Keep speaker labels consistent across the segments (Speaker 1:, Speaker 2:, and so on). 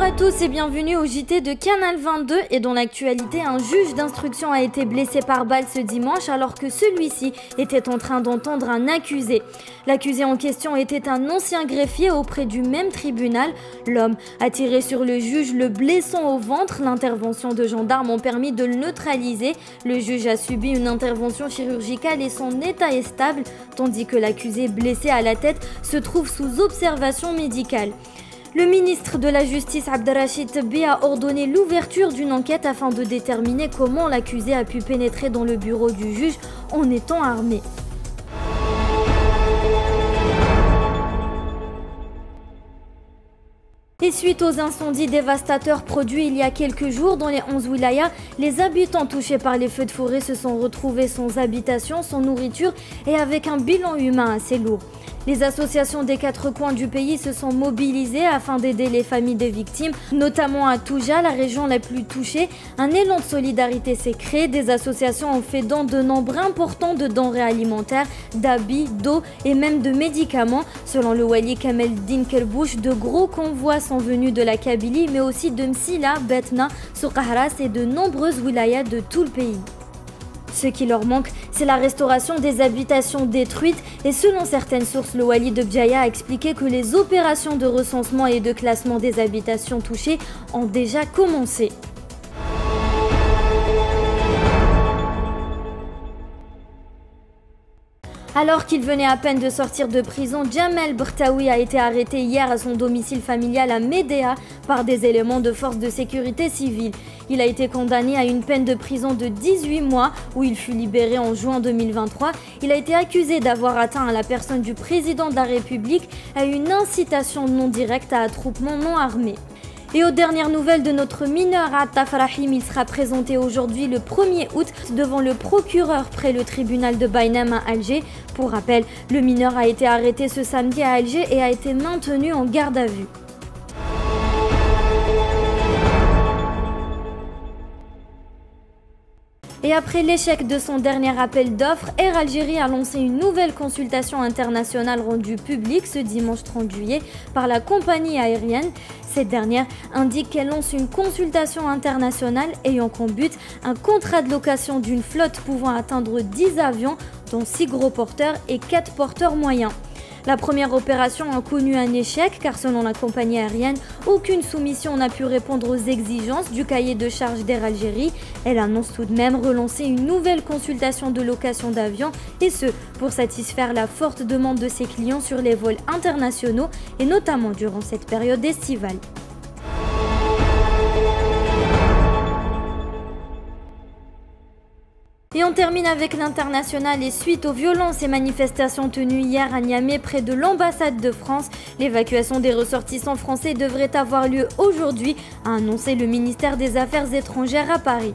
Speaker 1: Bonjour à tous et bienvenue au JT de Canal 22 et dans l'actualité, un juge d'instruction a été blessé par balle ce dimanche alors que celui-ci était en train d'entendre un accusé. L'accusé en question était un ancien greffier auprès du même tribunal. L'homme a tiré sur le juge, le blessant au ventre. L'intervention de gendarmes ont permis de le neutraliser. Le juge a subi une intervention chirurgicale et son état est stable, tandis que l'accusé blessé à la tête se trouve sous observation médicale. Le ministre de la Justice Abdelrachid Tebbi a ordonné l'ouverture d'une enquête afin de déterminer comment l'accusé a pu pénétrer dans le bureau du juge en étant armé. Et suite aux incendies dévastateurs produits il y a quelques jours dans les 11 wilayas, les habitants touchés par les feux de forêt se sont retrouvés sans habitation, sans nourriture et avec un bilan humain assez lourd. Les associations des 4 coins du pays se sont mobilisées afin d'aider les familles des victimes, notamment à Touja, la région la plus touchée. Un élan de solidarité s'est créé, des associations ont fait don de nombre important de denrées alimentaires, d'habits, d'eau et même de médicaments. Selon le wali Kamel Din Kerbouch, de gros convois sont venus de la Kabylie, mais aussi de Msila, Betna, Soukahras et de nombreuses wilayas de tout le pays. Ce qui leur manque, c'est la restauration des habitations détruites et selon certaines sources, le wali de Bjaya a expliqué que les opérations de recensement et de classement des habitations touchées ont déjà commencé. Alors qu'il venait à peine de sortir de prison, Jamel Brtaoui a été arrêté hier à son domicile familial à Médéa par des éléments de force de sécurité civile. Il a été condamné à une peine de prison de 18 mois où il fut libéré en juin 2023. Il a été accusé d'avoir atteint à la personne du président de la République à une incitation non directe à attroupement non armé. Et aux dernières nouvelles de notre mineur Attaf Rahim, il sera présenté aujourd'hui le 1er août devant le procureur près le tribunal de Bainam à Alger. Pour rappel, le mineur a été arrêté ce samedi à Alger et a été maintenu en garde à vue. Et après l'échec de son dernier appel d'offres, Air Algérie a lancé une nouvelle consultation internationale rendue publique ce dimanche 30 juillet par la compagnie aérienne. Cette dernière indique qu'elle lance une consultation internationale ayant comme but un contrat de location d'une flotte pouvant atteindre 10 avions, dont 6 gros porteurs et 4 porteurs moyens. La première opération a connu un échec car selon la compagnie aérienne, aucune soumission n'a pu répondre aux exigences du cahier de charges d'Air Algérie. Elle annonce tout de même relancer une nouvelle consultation de location d'avions et ce, pour satisfaire la forte demande de ses clients sur les vols internationaux et notamment durant cette période estivale. Et on termine avec l'international et suite aux violences et manifestations tenues hier à Niamey près de l'ambassade de France, l'évacuation des ressortissants français devrait avoir lieu aujourd'hui, a annoncé le ministère des Affaires étrangères à Paris.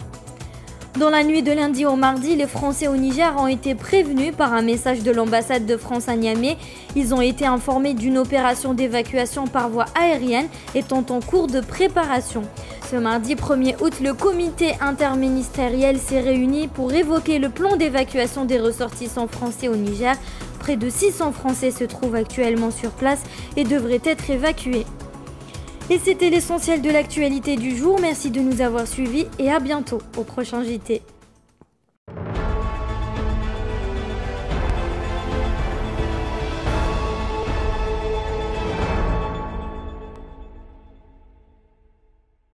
Speaker 1: Dans la nuit de lundi au mardi, les Français au Niger ont été prévenus par un message de l'ambassade de France à Niamey. Ils ont été informés d'une opération d'évacuation par voie aérienne étant en cours de préparation. Ce mardi 1er août, le comité interministériel s'est réuni pour évoquer le plan d'évacuation des ressortissants français au Niger. Près de 600 Français se trouvent actuellement sur place et devraient être évacués. Et c'était l'essentiel de l'actualité du jour. Merci de nous avoir suivis et à bientôt au prochain JT.